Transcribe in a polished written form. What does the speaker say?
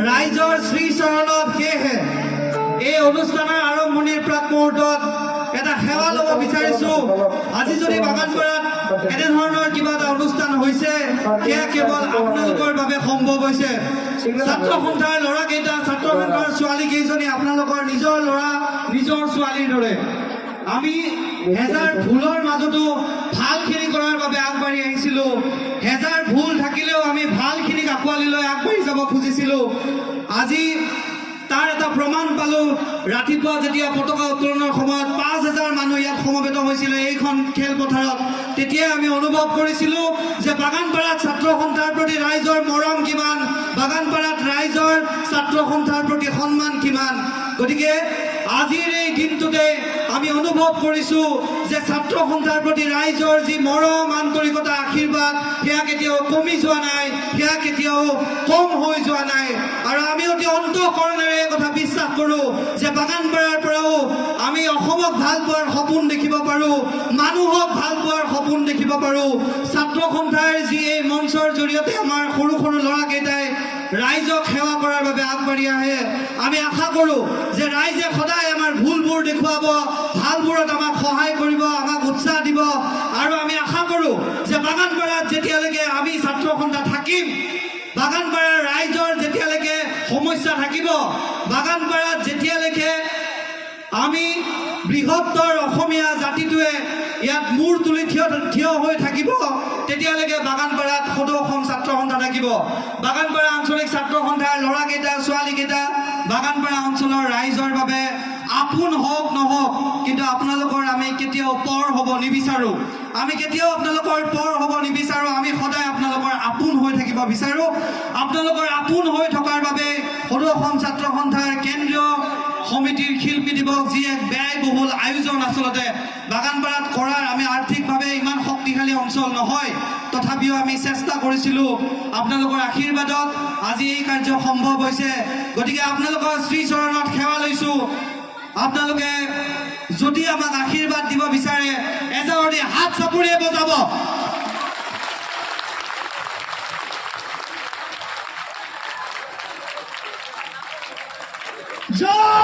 ৰাইজৰ শ্ৰীচৰণত সেয়েহে এই অনুষ্ঠানৰ আৰম্ভণিৰ প্ৰাক মুহূৰ্তত এটা সেৱা ল'ব বিচাৰিছো। আজি যদি বাগানপাৰাত এনেধৰণৰ কিবা এটা অনুষ্ঠান হৈছে সেয়া কেৱল আপোনালোকৰ বাবে সম্ভৱ হৈছে। ছাত্ৰ সন্থাৰ ল'ৰাকেইটা, ছাত্ৰ সন্থাৰ ছোৱালী কেইজনী আপোনালোকৰ নিজৰ ল'ৰা নিজৰ ছোৱালীৰ দৰে। আমি হেজাৰ ভুলৰ মাজতো ভালখিনি কৰাৰ বাবে আগবাঢ়ি আহিছিলো। হেজাৰ ভুল থাকিলেও আমি ভালখিনিক আঁকোৱালি লৈ আগবাঢ়ি যাব খুজিছিলো। আজি তাৰ এটা প্ৰমাণ পালো। ৰাতিপুৱা যেতিয়া পতাকা উত্তোলনৰ সময়ত ৫,০০০ মানুহ ইয়াত সমবেত হৈছিলে এইখন খেলপথাৰত, তেতিয়াই আমি অনুভৱ কৰিছিলো যে বাগানপাৰাত ছাত্ৰ সন্থাৰ প্ৰতি ৰাইজৰ মৰম কিমান, বাগানপাৰাত ৰাইজৰ ছাত্ৰ সন্থাৰ প্ৰতি সন্মান কিমান। গতিকে আজিৰ এই দিনটোতে আমি অনুভৱ কৰিছো যে ছাত্ৰ সন্থাৰ প্ৰতি ৰাইজৰ যি মৰম, আন্তৰিকতা, আশীৰ্বাদ সেয়া কেতিয়াও কমি যোৱা নাই, সেয়া কেতিয়াও কম হৈ যোৱা নাই। আৰু আমি অতি অন্তঃকৰণেৰে এই কথা বিশ্বাস কৰোঁ যে বাগানপাৰাৰ পৰাও আমি অসমক ভাল পোৱাৰ সপোন দেখিব পাৰোঁ, মানুহক ভাল পোৱাৰ সপোন দেখিব পাৰোঁ। ছাত্ৰ সন্থাৰ যি এই মঞ্চৰ জৰিয়তে আমাৰ সৰু সৰু ল'ৰাকেইটাই ৰাইজক সেৱা কৰাৰ বাবে আগবাঢ়ি আহে, আমি আশা কৰোঁ যে ৰাইজে সদায় আমাৰ ভুলবোৰ দেখুৱাব, ভালবোৰত আমাক সহায় কৰিব, আমাক উৎসাহ দিব। আৰু আমি আশা কৰোঁ যে বাগানপাৰাত যেতিয়ালৈকে আমি ছাত্ৰ সন্থা থাকিম, বাগানপাৰাৰ ৰাইজৰ যেতিয়ালৈকে সমস্যা থাকিব, বাগানপাৰাত যেতিয়ালৈকে আমি বৃহত্তৰ অসমীয়া জাতিটোৱে ইয়াত মূৰ তুলি থিয় হৈ থাকিব, তেতিয়ালৈকে বাগানপাৰাত সদৌ অসম ছাত্ৰ সন্থা থাকিব। বাগানপাৰা আঞ্চলিক ছাত্ৰ সন্থাৰ ল'ৰাকেইটা ছোৱালীকেইটা বাগানপাৰা অঞ্চলৰ ৰাইজৰ বাবে আপোন হওক নহওক, কিন্তু আপোনালোকৰ আমি কেতিয়াও পৰ হ'ব নিবিচাৰোঁ। আমি কেতিয়াও আপোনালোকৰ পৰ হ'ব নিবিচাৰোঁ। আমি সদায় আপোনালোকৰ আপোন হৈ থাকিব বিচাৰোঁ। আপোনালোকৰ আপোন হৈ থকাৰ বাবে সদৌ অসম ছাত্ৰ সন্থাৰ কেন্দ্ৰীয় সমিতিৰ শিল্পী দিৱস যি এক ব্যয়বহুল আয়োজন আচলতে বাগানপাৰাত কৰাৰ, আমি আৰ্থিকভাৱে ইমান শক্তিশালী অঞ্চল নহয়, তথাপিও আমি চেষ্টা কৰিছিলোঁ। আপোনালোকৰ আশীৰ্বাদত আজি এই কাৰ্য সম্ভৱ হৈছে। গতিকে আপোনালোকৰ শ্ৰীচৰণত সেৱা লৈছোঁ। আপোনালোকে যদি আমাক আশীৰ্বাদ দিব বিচাৰে এজাৱৰি হাত চাপৰিয়ে বজাব। জয়